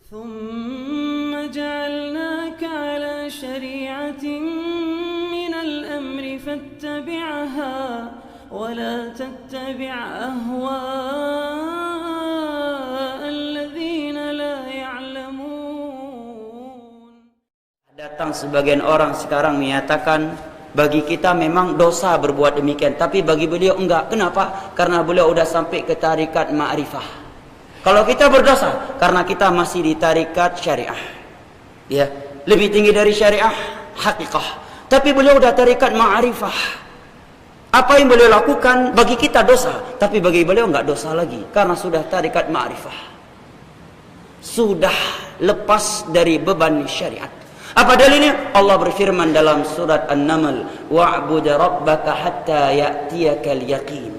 ثم جعلناك على شريعة من الأمر فاتبعها ولا تتبع أهواء الذين لا يعلمون. Datang sebagian orang sekarang menyatakan bagi kita memang dosa berbuat demikian, tapi bagi beliau enggak. Kenapa? Karena beliau udah sampai ke tarikat ma'rifah. Kalau kita berdosa karena kita masih di tarikat syariah, ya, lebih tinggi dari syariah hakikah. Tapi beliau udah tarikat ma'rifah. Apa yang beliau lakukan bagi kita dosa, tapi bagi beliau enggak dosa lagi karena sudah tarikat ma'rifah. Sudah lepas dari beban syariat. Apa dalilnya? Allah berfirman dalam surat An-Naml, wa'bud rabbaka hatta ya'tiyakal yaqin.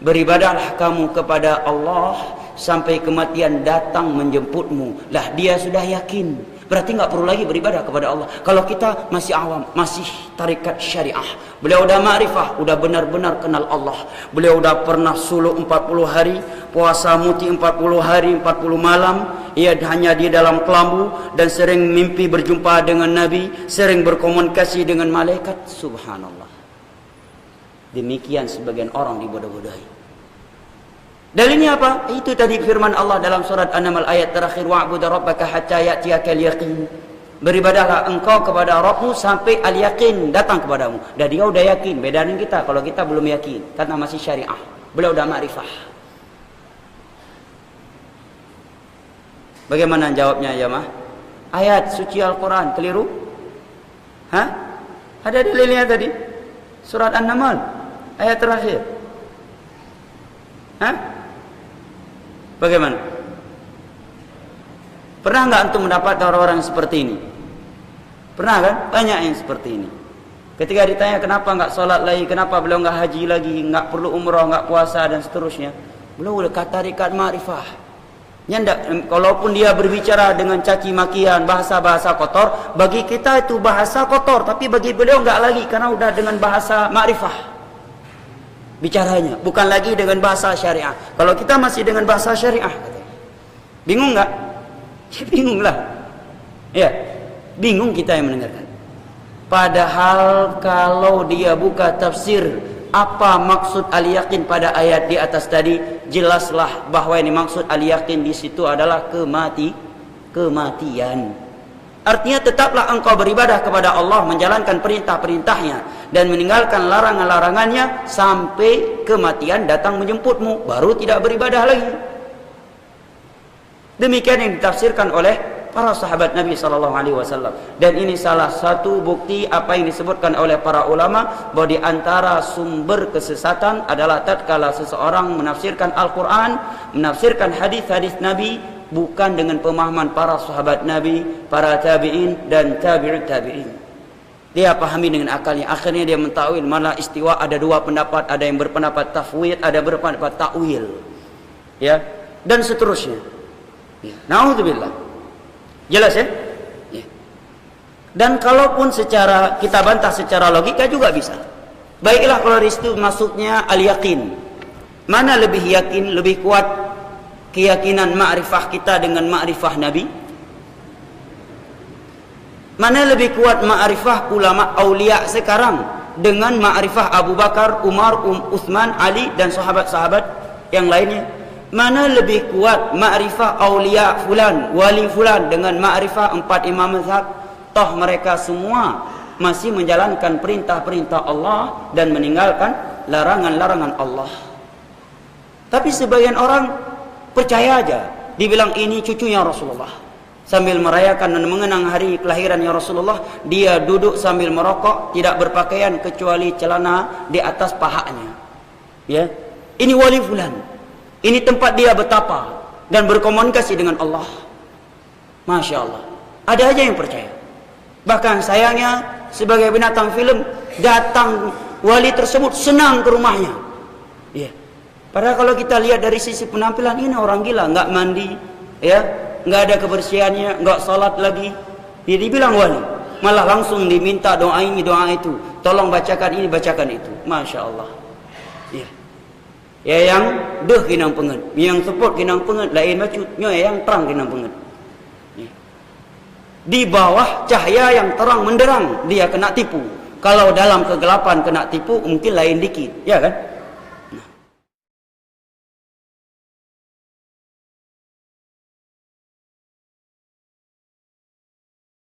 Beribadahlah kamu kepada Allah sampai kematian datang menjemputmu. Lah dia sudah yakin, berarti nggak perlu lagi beribadah kepada Allah. Kalau kita masih awam, masih tarikat syariah, beliau udah ma'rifah, udah benar-benar kenal Allah. Beliau udah pernah suluk 40 hari, puasa muti 40 hari 40 malam, ia hanya di dalam kelambu dan sering mimpi berjumpa dengan Nabi, sering berkomunikasi dengan malaikat. Subhanallah. Demikian sebagian orang dibodoh-bodohi. Dalilnya apa? Itu tadi firman Allah dalam surat An-Naml ayat terakhir, wa'bud rabbaka hatta ya'tiyakal yaqin. Beribadahlah engkau kepada Rabbmu sampai al-yaqin datang kepadamu. Dan dia udah yakin. Beda dengan kita, kalau kita belum yakin karena masih syariah. Beliau udah ma'rifah. Bagaimana jawabnya jemaah? Ayat suci Al-Quran keliru? Hah? Ada dalilnya tadi. Surat An-Naml ayat terakhir. Hah? Bagaimana? Pernah nggak antum mendapat orang-orang seperti ini? Pernah kan? Banyak yang seperti ini. Ketika ditanya kenapa nggak sholat lagi, kenapa beliau nggak haji lagi, nggak perlu umrah, nggak puasa dan seterusnya, beliau udah tarikat ma'rifah. Kalaupun dia berbicara dengan caci makian, bahasa-bahasa kotor, bagi kita itu bahasa kotor, tapi bagi beliau nggak lagi karena udah dengan bahasa ma'rifah. Bicaranya bukan lagi dengan bahasa syariah. Kalau kita masih dengan bahasa syariah, bingung nggak? Ya bingung lah. Ya, bingung kita yang mendengarkan. Padahal kalau dia buka tafsir apa maksud al-yaqin pada ayat di atas tadi, jelaslah bahwa ini maksud al-yaqin di situ adalah kematian. Artinya tetaplah engkau beribadah kepada Allah, menjalankan perintah-perintahnya dan meninggalkan larangan-larangannya sampai kematian datang menjemputmu, baru tidak beribadah lagi. Demikian yang ditafsirkan oleh para sahabat Nabi SAW. Dan ini salah satu bukti apa yang disebutkan oleh para ulama, bahwa di antara sumber kesesatan adalah tatkala seseorang menafsirkan Al-Quran, menafsirkan hadis-hadis Nabi bukan dengan pemahaman para sahabat Nabi, para tabi'in dan tabi'ut tabi'in. Dia pahami dengan akalnya, akhirnya dia mentakwil. Malah istiwa ada dua pendapat, ada yang berpendapat tafwid, ada berpendapat takwil, ya, dan seterusnya. Ya. Na'udzubillah. Jelas ya? Ya. Dan kalaupun secara kita bantah secara logika juga bisa. Baiklah kalau di situ maksudnya al-yaqin. Mana lebih yakin, lebih kuat keyakinan ma'rifah kita dengan ma'rifah Nabi? Mana lebih kuat ma'rifah ulama aulia sekarang dengan ma'rifah Abu Bakar, Umar, Utsman, Ali dan sahabat-sahabat yang lainnya? Mana lebih kuat ma'rifah aulia fulan, wali fulan dengan ma'rifah 4 imam mazhab? Toh mereka semua masih menjalankan perintah-perintah Allah dan meninggalkan larangan-larangan Allah. Tapi sebagian orang percaya aja, dibilang ini cucunya Rasulullah, sambil merayakan dan mengenang hari kelahirannya Rasulullah, dia duduk sambil merokok, tidak berpakaian kecuali celana di atas pahanya. Ya, ini wali fulan, ini tempat dia bertapa dan berkomunikasi dengan Allah. Masya Allah, ada aja yang percaya. Bahkan sayangnya sebagai binatang film, datang wali tersebut senang ke rumahnya. Ya. Padahal kalau kita lihat dari sisi penampilan, ini orang gila, nggak mandi, ya, nggak ada kebersihannya, nggak sholat lagi. Dia dibilang wali, malah langsung diminta doa ini, doa itu, tolong bacakan ini, bacakan itu. Masya Allah. Ya, ya yang deh kinang pengen, yang sepot kinang pengen, lain macu, yang terang kinang pengen. Di bawah cahaya yang terang menderang dia kena tipu. Kalau dalam kegelapan kena tipu mungkin lain dikit, ya kan?